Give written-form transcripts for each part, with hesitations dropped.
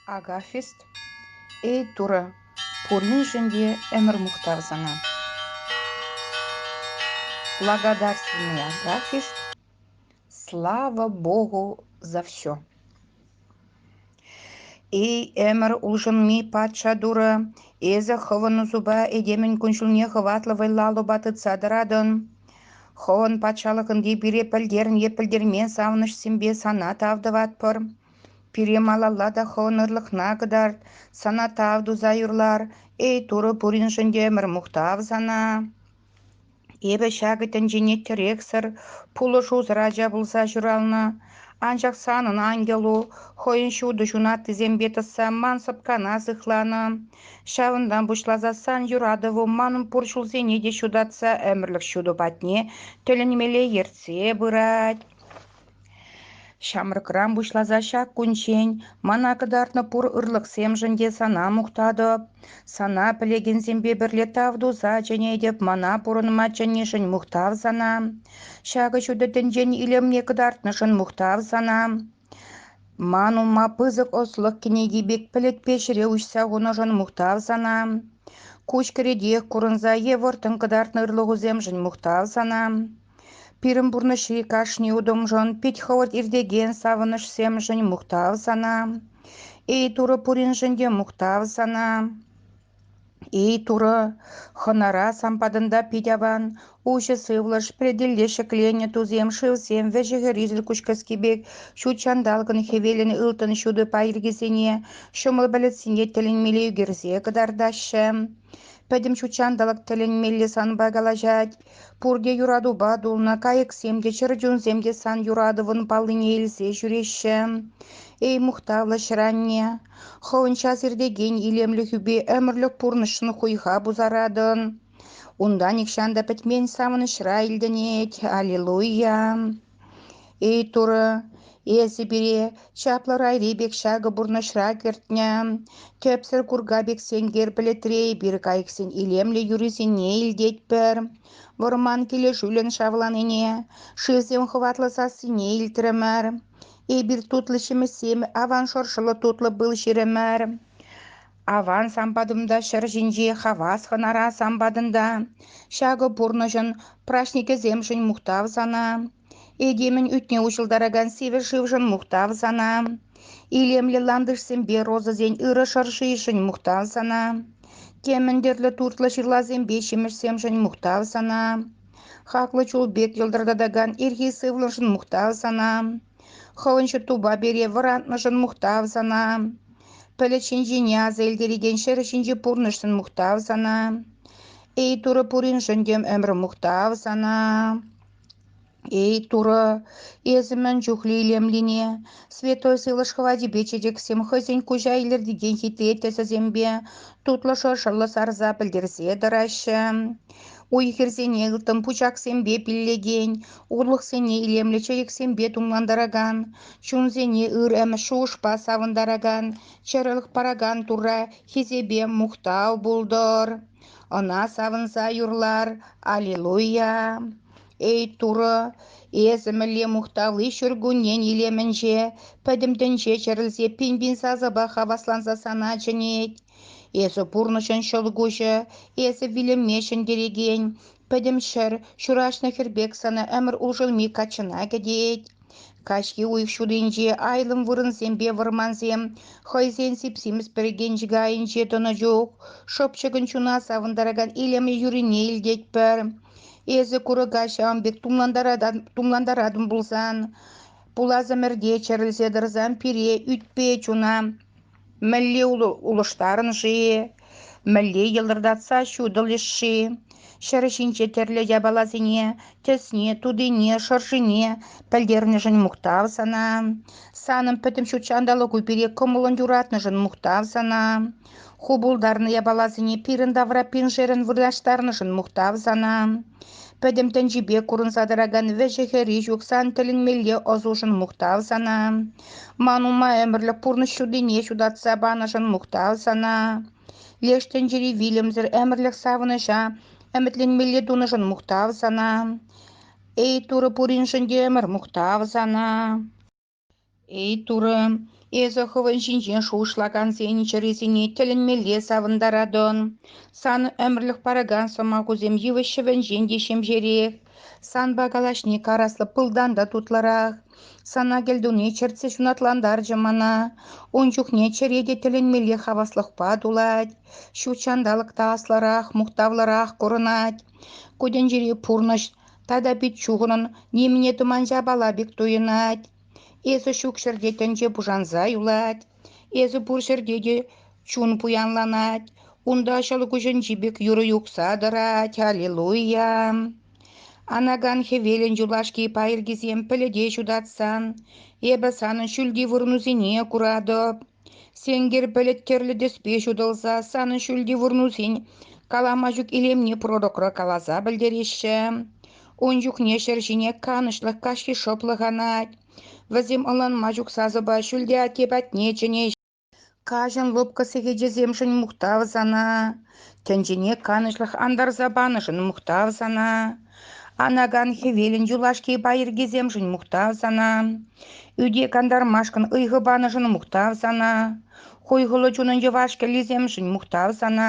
Агафист, эй тура, пурин женде эмір мұқтавзана. Благодарственный Агафист, слава Богу за все. Эй эмір ұлжын ми патша дура, эзі хывыны зуба эдемін күншілне хыватлы вайлалы баты цадырадын. Ховын патшалығынды бире пілдерін епілдермен савыныш сімбе сана тавдыват пыр. Пиремалалла да хонырлық нагдар, сана тавду заюрлар, эй туры пурин жынде мір мұқтав зана. Ебі шагытын женеттерексір, пулы жузыра жабылса жүрална, анжақ санын ангелу, хойын шуды жунат тізембетіса мансып кана зықланы. Шавындан бұшлазасан юрадыву манын пұршыл зенеде шудатса әмірлік шуды батне, төлінмеле ерце бұрат. Шамрыкрам бушлаза шак күнчен, мана кыдартны пур ырлық семжінде сана мұқтады. Сана пілеген зембе бірле тавду за және деп мана пурыныма жәнешін мұқтав зана. Шағы жүдітін жен илемне кыдартнышын мұқтав зана. Ману ма пызық ослық кенеге бек пілет пешіре үшса ғынышын мұқтав зана. Кучкіредек күрінза евортын кыдартны ырлығы земжін мұқтав зана. Пирым бурнышы кашни удомжон, пить ховат ирдеген савыныш семжін мұқтав зана. Эй туры пурин жінде мұқтав зана. Эй туры хынара сампадында пидяван, уші сывлыш пределдеші клене тузем шывсем вежігер изіл күшкіскебек, шу чандалғын хевелін ылтын шуды пайыргесене, шумыл білітсіне тілін мелеу герзе кыдардашы. Пәдім чучандалык тілін мелі сан бағалажад. Пурге юраду бадулна, кайық семде, чырджун земде сан юрадывын палыне елсе жүреші. Эй мұқтавлы шыранне, хоунча зірдеген илемлі хүбе әмірлік пурнышын хуйға бұзарадын. Ундан икшанда пітмен самын шыра илдінет, аллилуйя. Эй туры, есі біре, чаплар айребек шағы бұрнышыра кертня. Төпсір күргабек сенгер білетрей, бір кайықсен илемлі юрисен не илдет бір. Ворман келе жүлін шавланыне, шызем хватлы сасыне илтірімір. Эй бір тутлы шымысем, аван шоршылы тутлы был шеремір. Аван самбадымда шыр жинже хавас хынара самбадында. Шағы бұрнышын прашнике земшін мұқтав зана. Эдемін үтне ұшылдараган север шывжын мұқтав зана. Илемлі ландышсен бе розы зен ыры шыршышын мұқтав зана. Кеміндерлі туртлы шырлазен бе шемішсемшін мұқтав зана. Хақлы чулбек елдырдадаган ирхи сывлышын мұқтав зана. Хылыншы туба бере варантнышын мұқтав зана. Пілічін жиня зәлдереген шырышынжы пурнышын мұқтав зана. Эй туры пурин жындем өмір мұқтав зана. Эй туры, езімін жүхлі илемліне, светой сылыш хвади бечедек сем хызен кужа илердеген хитетесі зембе, тутлы шыршылы сарза білдерзе дырашы. Уйхерзене ылтым пучак сембе пиллеген, урлық сене илемлі чайық сембе тумландараган, чунзене ыр әмі шушпа савындараган, чарылық параган тура хизебе мұқтау бұлдыр. Она савынса юрлар, аллилуйя. Эй туры, езімілі мұқталы шүргінен илемінже, пәдімдінже чарылзе пин-бин сазыба хавасланса сана жінет. Езі пұрнышын шылгушы, езі виліммешін дереген, пәдім шыр, шурашны хірбек саны әмір ұлжылми качына кедет. Кашки уйық шудынже айлым вырын зембе вырманзем, хойзен сипсиміз бірген жігайын жетіні жоқ, шопчығын чуна савындараган илемі юрине илдет бір. Езі күрігаші амбек тумландарадым бұлсан, бұлазымірде чәрілсе дырзан пире үтпе чуна, мәлле ұлыштарын жи, мәлле елдырдатса шудылышши, шәрішінче терлі ябалазыне, тесне, тудыне, шыршыне, пәлдеріні жын мұқтав сана, саным пітім шучандалы көпере кымылын юратны жын мұқтав сана, хубулдарны ябалазыне пиріндавра пинжерін вырдаштарны жын мұқтав сана, пәдім тәнжібе күрін задыраган вәжігері жүксан тілін мелле озушын мұқтав сана, манума әмірлік пұрны шудыне шудатса баны жын мұқтав сана, лештен жері вилімзір әмірлік савыныша, әмітлін мелле дуны жын мұқтав сана, эй туры пурин жынде әмір мұқтав сана. Эй туры, Эзо хывын шинчен шуышлаган сен черезине тілін мелле савындарадон. Сан өмірлік параган сома кузем йывышшывен жендешем жерек. Сан багалашни караслы пылданда тутларақ. Сана келдуне черце шунатландар жамана. Ончухне череде тілін мелле хаваслық падулать. Шучандалық тасларақ, мұқтавларақ көрінать. Көден жере пурныш, тада бит чуғынын неміне туман жабала бек тойынать. Эзі шук шердетенче пужанза юлать, эзі пур шердеде чун пуянланать, унда шалы күжен жибек юры юксадырать, аллилуйя. Анаган хевелен жулашки пайыргизем піліде жудатсан, ебі санын шүлді вұрнузине курадып. Сенгер піліттерлі деспе жудылса, санын шүлді вұрнузин каламажук илемне продокра калаза білдереші. Онжук нешер жіне канышлық кашки шоплығанать. Вазим алан мажук сазыба шүлде атебат нечене. Кажын лопка сегеде земшін мұқтав зана. Тенжіне канышлық андар забанышын мұқтав зана. Анаган хевелін жулашки байырге земшін мұқтав зана. Үде кандар машқын ұйғы банышын мұқтав зана. Хойғылы жунын жывашкелі земшін мұқтав зана.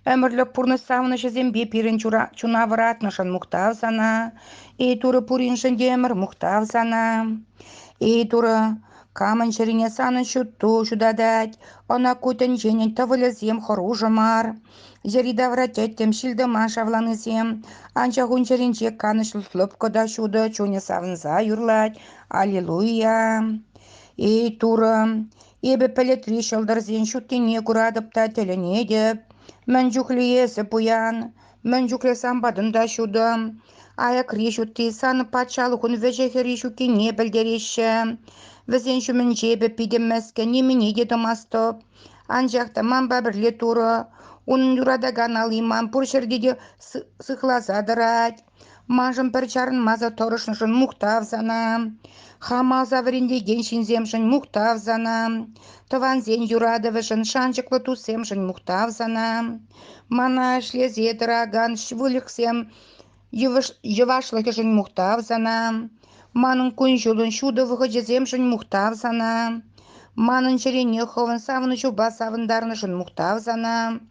Өмірлік пұрны саунышы зембе пирін чунавыратнышын мұқтав зана. Туры пуриншын демір мұқтав зана. Туры камын шырине санын шутту шудадать. Она кутын женен тавылы зем хоружы мар. Жерида вратеттем шилді машавланы зем. Анча хунчеринче канышлы лыпкода шуды чуне савынза юрлать. Аллилуйя. Туры ебі пілетри шылдыр зен шуттене күрадыпта тіліне деп. Мен жүклиесі пуян. Мен жүкле самбадында шуды. Аяк решутты саны патшалықын вежеге решуке не білдереші. Візен шумен жебі пидемеске немене деді мастып. Анжақта манба бірле туры. Оның юрадаган алиман пұршырдеде сықлазадырать. Мажын бір чарын маза торышнышын мұқтав зана. Хамал завріндеген шинземшін мұқтав зана. Тыван зен юрадывышын шанчықлы тусемшін мұқтав зана. Мана шлезе дыраган швылықсем Жывашлықышын мұқтав зана. Манын күн жолын шудывығы жеземшін мұқтав зана. Манын жерене ховын савыны жуба савындарнышын мұқтав зана.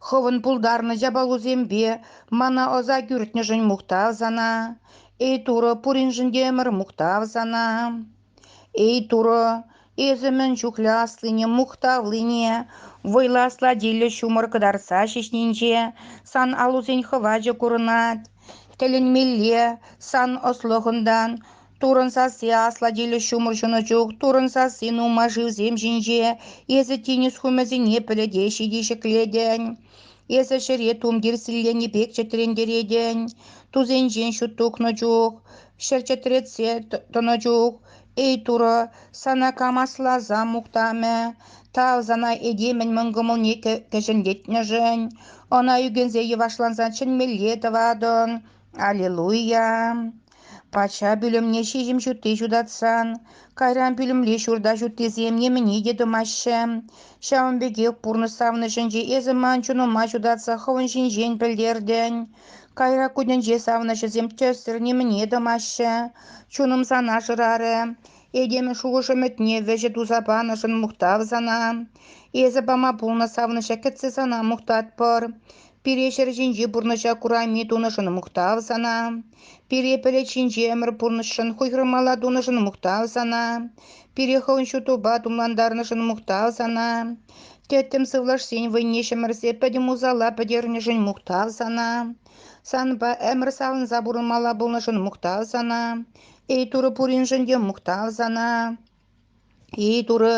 Ховын пулдарны жабалу зембе, мана оза күртнышын мұқтав зана. Туры пуринжын демір мұқтав зана. Туры Эзімен жүкляслыне мұқтавлыне, войласла делі шумыр кыдарса шешненже, сан алузен хыважы көрінат. Тілін мелле, сан ослығындан, турын сасы асла делі шумыр жыны жүк, турын сасы нума живзем жінже, езі тенес хүмізіне піліде шедешікледен. Езі шыре тумдерсілені бек четірендереден, тузен жен шүттуқны жүк, шерчетіретсе тұны жүк. Туры, сана камасла за мұқтаме, тау зана едемен мұңғымыл не кәжіндетні жын. Она үгензе евашланзан чын меллеті вадын. Аллилуйя. Пача бүлімне шежім жүтті жүдатсан. Кайран бүлімле шурда жүттезем неміне деді машы. Шауын бегек пұрны савны жынже езіман чуныма жүдатса хауын жын білдерден. Кайра күдін же савны жызем төсір неміне деді машы. Чуным зана жырары. Едемін шуғышым өтіне вәжі дузабанышын мұқтав зана. Езі бама бұлны савныша кітсі зана мұқтат пыр. Пирешер жинжі бұрныша курами дунышын мұқтав зана. Пире піле чинжі әмір бұрнышын құйғырмала дунышын мұқтав зана. Пире хауын шутуба думландарнышын мұқтав зана. Теттім сывлаш сен вайнешімірсе пәдім узала пәдернішін мұқтав зана. Санба әмір савын забұрынмала бұлнышын мұқтав зана. Туры пуринжынде мұқтав зана. Туры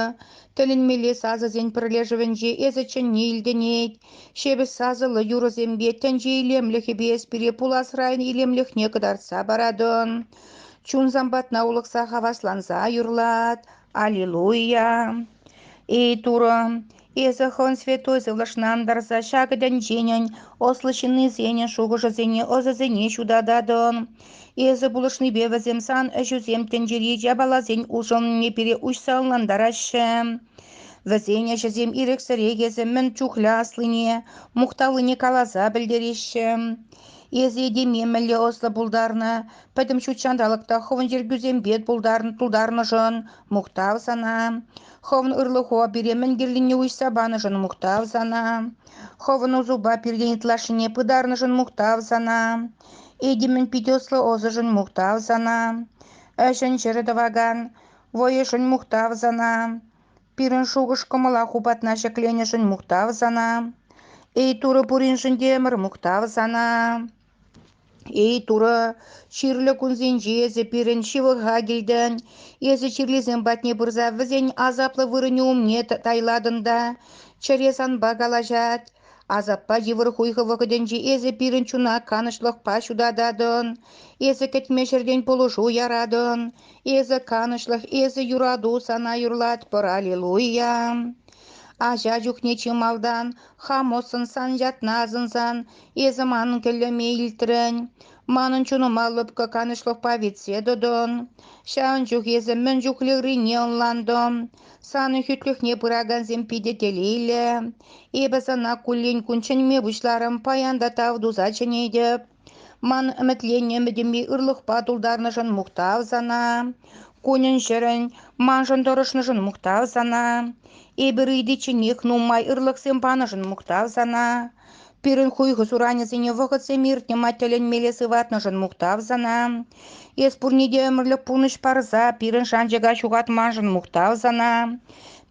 тілін меле сазы зен пірлежівінже езічін нейлденет. Шебі сазылы юры зембе тәнже илемлік ебес пире пулас райын илемлік не кыдарса барадын. Чун замбатна улықса хавасланса юрлат. Аллилуйя. Туры Езі хон святой зывлашнандарса шагыдан женен, ослышыны зенен шуғыжы зене озы зене шудададын. Езі бұлышны бевізем сан әжузем тенжері жабала зен ұлжылыне пере ұшсалынандарашы. Візене жызем ирексірегезі мін чухляслыне, мұқталыне калаза білдереші. Езеде мемеле ослы булдарны, пәдім шучандалықта ховын жергүзен бет тулдарны жын, мұқтав сана. Ховын ырлы хуа беремін герліне уйса баны жын мұқтав сана. Ховын узуба перген итлашыне пыдарны жын мұқтав сана. Эдемін питеслы озы жын мұқтав сана. Әшін жырыды ваган, войы жын мұқтав сана. Пирін шуғыш кымыла хупатна шеклене жын мұқтав сана. Эй туры пурин жын демір мұқтав сана. Эй туры, чирлі күнзен жезі пирін шивыға келден, езі чирлізен батне бұрза візен азаплы вырыны умне тайладында, чаресан бағалажат. Азаппа жевір хуйғы вғыден же езі пирін чуна канышлық пашудададын, езі кетмешерден полушу ярадын, езі канышлық, езі юраду сана юрлат пыр аллилуйя. Ажа жүхне чымалдан, хамосын сан жатназынсан, езі манын келі мейлтірін, манын чуны малыпка канышлық павитседодон, шаын жүх езі мін жүхлігріне онландым, саны хүтліхне пыраган земпиде телейлі, ебі сана күлін күнчін мебушларым паянда тавду зачынейдіп, ман үмітлене мүдімі ұрлық патулдарны жын мұқтав зана, күнін жырын ман жын дұрышны жын мұқтав зана, ебірейді чінек нумай ұрлық сымпаны жын мұқтав зана, пирін хуйғы суранезіне вғытсы миртне маттелен мелесі ватны жын мұқтав зана, еспурнеде өмірлік пуныш парза пирін шанжыға шуғат ман жын мұқтав зана,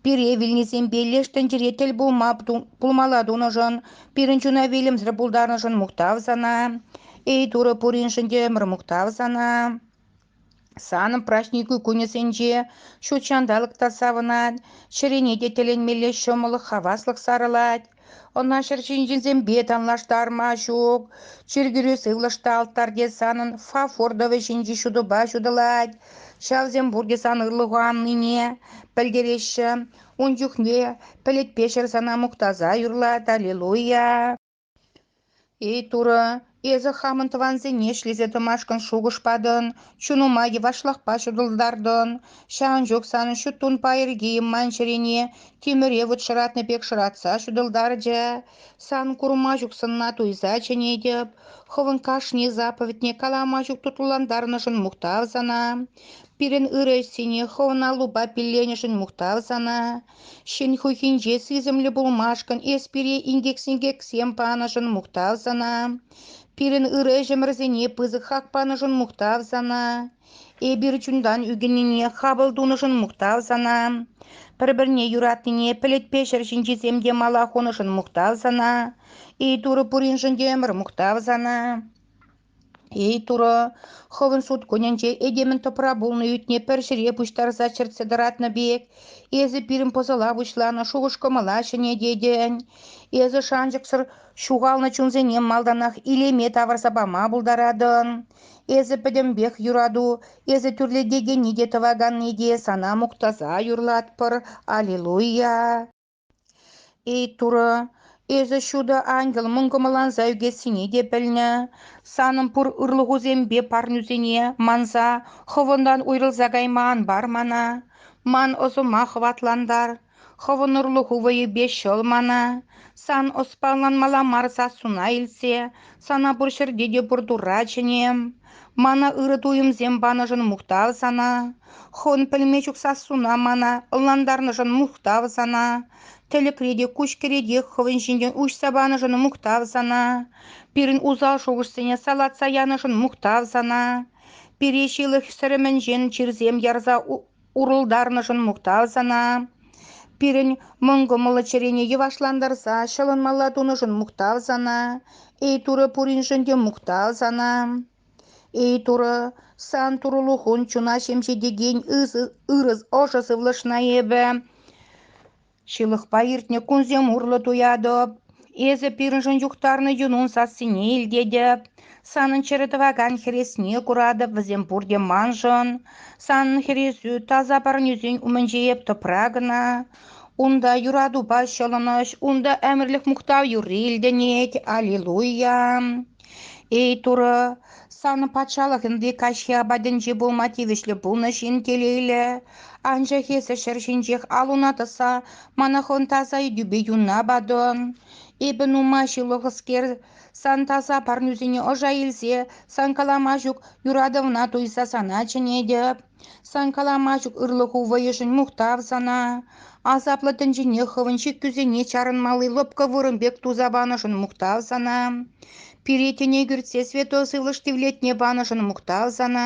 пире вилнесен белештен жиретел бұлмаладуны жын, пирін чуна велімзір бұлдарны жын мұқтав зана, эй туры пурин жынде өмір мұқтав зана. Саным прашнику күнесенже, шучандалықта савынад, шіренеде теленмелі шомылық хаваслық сарылад. Онна шыршынжынзен бет анлаштарма шук, чүргірі сывлышта алтарде санын фафордовы жынжи шудыба шудылад. Шавзен бурде сан ырлығанныне, пілдереші, унжухне, пілет пешір сана мұқтаза юрлад, аллилуйя. Эй туры, езі хамын тыванзене шлезе тымашкын шуғышпадын, чунумаги вашлақпа шудылдардын, шаын жоқ санын шуттун пайыргейім маншырене, теміре вұт шыратны пек шыратса шудылдарды, сан курма жүксынна туйза ченедіп, хывын кашне заповедне калама жүк тұтыландарны жын мұқтав зана, пирен үресіне хывын алуба пиллене жын мұқтав зана, шен хухинже сызымлі бұлмашкын эспире индексинге ксем паны жын мұқтав зана, пирен үрі жемірзене пызық хақпаны жын мұқтав зана, эбір чундан үгініне хабылдуны жын мұқтав зана, бір-бірне юратыне пілет пешір жінжеземде малахоны жын мұқтав зана, ей туры пурин жынде өмір мұқтав зана. Ей туры, ховын суд көненже эдемін топыра бұлны үтіне пәршіре пұштар зачыртсы дыратны бек, езі пирін позала бұшланы шуғышқы малашыне деден, езі шанжықсыр шуғалны чунзенем малданақ илеме таварса бама бұлдарадын, езі підімбек юраду, езі түрлі деген неде тываган неде сана мұқтаза юрлат пыр, аллилуйя. Ей туры, езі шуды ангел мұңғымылан зәугесіне де білні, саным пұр ұрлығу зембе парнюзене манза, ховындан уйрылзагайман бар мана, ман озыма хватландар, ховын ұрлығу вайы бешіл мана, сан оспалан мала марса суна илсе, сана бұршырде де бұрдура ченем, мана ұры туым зембаны жын мұқтав сана, хон пілмечук сасуна мана, ұландарны жын мұқтав сана, Телекреде кушкереде ховын жінден уш сабаны жын мұқтав сана, пирін узал шоғышсыне салат саяны жын мұқтав сана, пирешілі сірімін жен чирзем ярза урылдарны жын мұқтав сана, пирін мұңғымылы черене евашландарса шылын маладуны жын мұқтав сана, ей туры пурин жінде мұқтав сана. Ей туры, сан турулы хун чуна шемше деген ырыз ошысы влышна ебі, шылықпа ертіне күнзем ұрлы туядып, езі пирін жын жүқтарны юнун сассыне елдедіп, санын чырытываган хересіне құрадып, візем бұрде манжын, санын хересу таза парнюзен умінжейіп топрагына, унда юраду башылыныш, унда әмірлік мұқтау юрилденет, аллилуйя. Ей туры, Саны патшалығын векаши абадынжы болмати вешлі бұлнышын келейлі. Анжа хесі шыршынжық алунатыса манахон тазай дүбе юнна бадын. Ибн умашылығыскер сан таза парнюзіне ожа елзе, сан каламажук юрадовна туйса сана чынедіп. Сан каламажук ырлығу вайышын мұқтав сана. Азаплы тінжіне хывыншы күзіне чарынмалы лопка вырынбек тузабанышын мұқтав сана. Перетене гүртсе светосы влаштивлетне банышын мұқтав сана.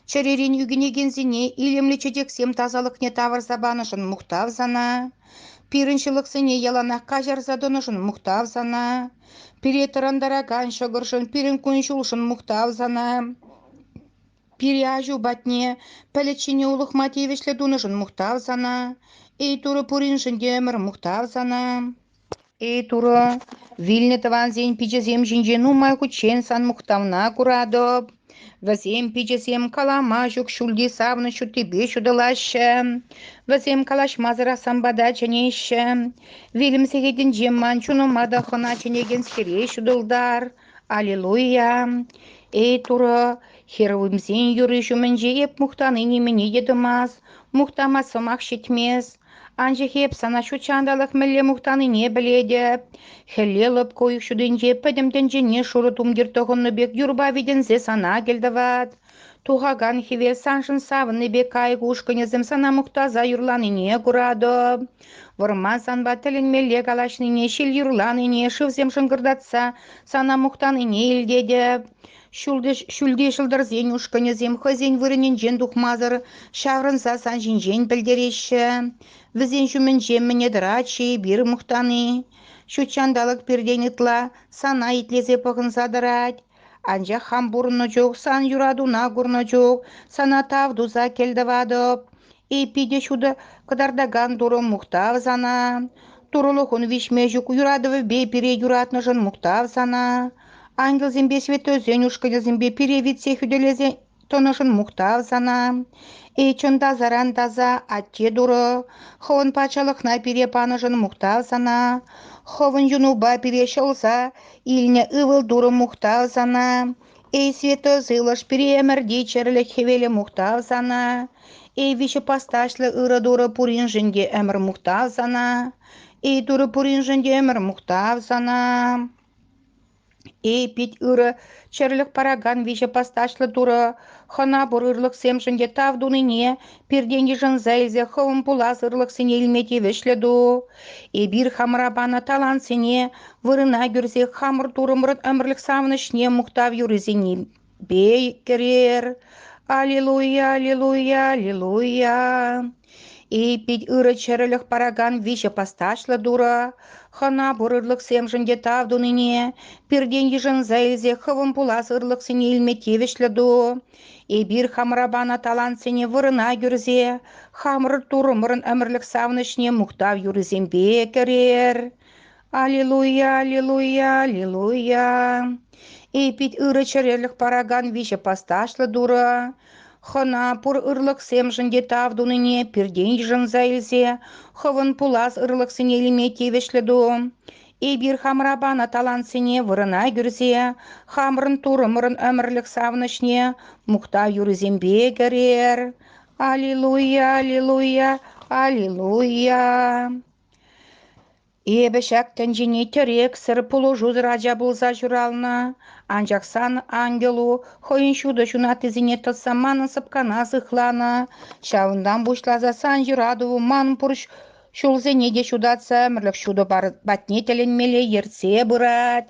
Чарерин югенегензіне илемлі чедексем тазалықне тавырса банышын мұқтав сана. Пиріншіліксіне яланақ кажар задынышын мұқтав сана. Перетарандараган шығыршын пирін күншулшын мұқтав сана. Перяжу батне пәлетшіне улық матевешлі дунышын мұқтав сана. Ей туры пуриншын демір мұқтав сана. Ей туры вильне таванзен пичесем жинжен умай хучен сан мұқтавна курадып. Вазем пичесем каламажук шулди савны шутибе шудылашы. Вазем калаш мазыра самбада ченеші. Вилім сегедін жемман чунымада хына ченеген скере шудылдар. Аллилуйя. Ей туры херовымсен юрышу мінже еп мұқтаны немене едімаз. Мұқтама сымақ шетмес. Анжы хеп сана шу чандалық мүлі мұқтаны не біледі. Хелеліп койық шудынже пәдімдінже не шуры тумгертіғынны бек юрба видензе сана келдівад. Туғаган хевел саншын савыны бек кайық ұшқынезім сана мұқтаза юрланы не күрады. Вырман санба тілін мелле калашны не шел юрланы не шывзем шыңғырдатса сана мұқтаны не елдеді. Шүлде шылдар зен ұшқынезем хызен вырынен жен дұқмазыр шаврынса сан жинжен білдереші. Візен жүмін жеміне дырачы бір мұқтаны. Шу чандалық перден ытла сана итлезе пығын задырад. Анжа хам бұрыны жоқ, сан юрадуна ғұрны жоқ, сана тавдуза келдівадып. Эпиде шуды қыдардаган дұры мұқтав зана. Турылықын вишме жүк юрадывы бе пере юратны жын мұқтав зана. Ангел зембе светі зен ұшқыны зембе пере витсе хүделезе тонышын мұқтав зана. Эйчында заран таза атте дұры. Ховын пачалықна пере панышын мұқтав зана. Ховын юнуба пере шылса иліне ывыл дұры мұқтав зана. Эй светі зылыш пере әмірде черлік хевелі мұқтав зана. Эй виші пасташлы ыры дұры пурин жінде әмір мұқтав зана. Эй дұры пурин жінде әмір мұқтав зана. Эй пит ыры черлік параган виші пасташлы дұры. Хана бұр ырлық сем жінде тавдуныне перденге жын зәйлзе хывым пулас ырлық сене илмете вешледу. Эй бір хамрабана талан сене вырына гүрзе хамыр турымрыт әмірлік савнышне мұқтав юрызене бей керер. Аллилуйя, аллилуйя, аллилуйя. Эй пит ыры черлік параган виші пасташлы дұры. Хана бұр ырлық сем жінде тавдуныне перденге жын зәйлзе хывым пулас ырлық сене илмете вешледу. Эй бір хамрабана талан сене вырына гүрзе хамыр турымрын әмірлік савнышне мұқтав юрызен бей керер. Аллилуйя, аллилуйя, аллилуйя. Эй пит ыры черлік параган виші пасташлы дұры. Хана пур ырлық сем жінде тавдуныне перден жын зәйлзе хывын пулас ырлық сене илмете вешледу. Эй бір хамрабана талан сене вырына гүрзе хамрын турымрын әмірлік савнышне мұқтав юрызен бей керер. Аллилуйя, аллилуйя, аллилуйя. Эбі шәктен жіне терек сыр пулу жуз раджа болса журална. Анжақ сан ангелу хойын шуды шунаты зіне тылса манын сыпкана сықлана. Шауындан бұшлаза сан журадуы ман пұрш шулзе неде шудатса мүрлік шуды батне теленмеле ерце бұрад.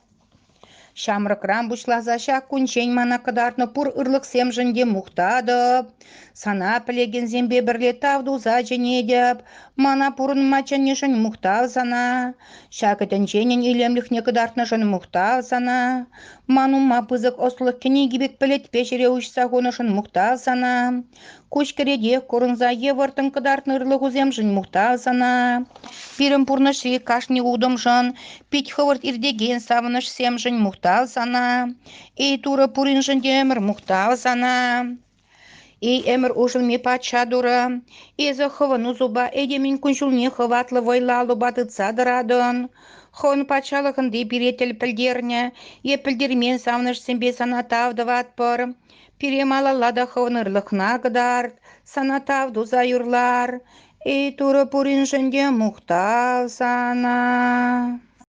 Шамрыкран бұшлаза шақ күнчен мана қыдартны пұр ырлық сем жінде мұқтадып. Сана пілеген зембе бірле тавдуза женедеп. Мана пұрын мачанешін мұқтав сана. Шақытын женен илемліхне қыдартны жын мұқтав сана. Ману мапызық ослық кене гибек пілет пешере ұшса қонышын мұқтав сана. Көшкереде көрінза евартын қыдартны ырлық үзем жын мұқтав сана. Пирім пұрнышы кашни удым жын. Пит хывырт ирдеген савыныш сем жын мұқтав сана. Эй туры пұрын жын демір мұқтав сана. Эй әмір ұжылме патша дұры. Эзі хывыну зуба әдемін күншілне хыватлы вайлалы батыца дырадын. Хон пачалығынды биретел пілдерне, епілдермен савныш сенбе санатавдыват пыр. Пиремалалада ховнырлықна гыдарт, санатавду заюрлар. Эй туры пурин жынде мұқтав сана.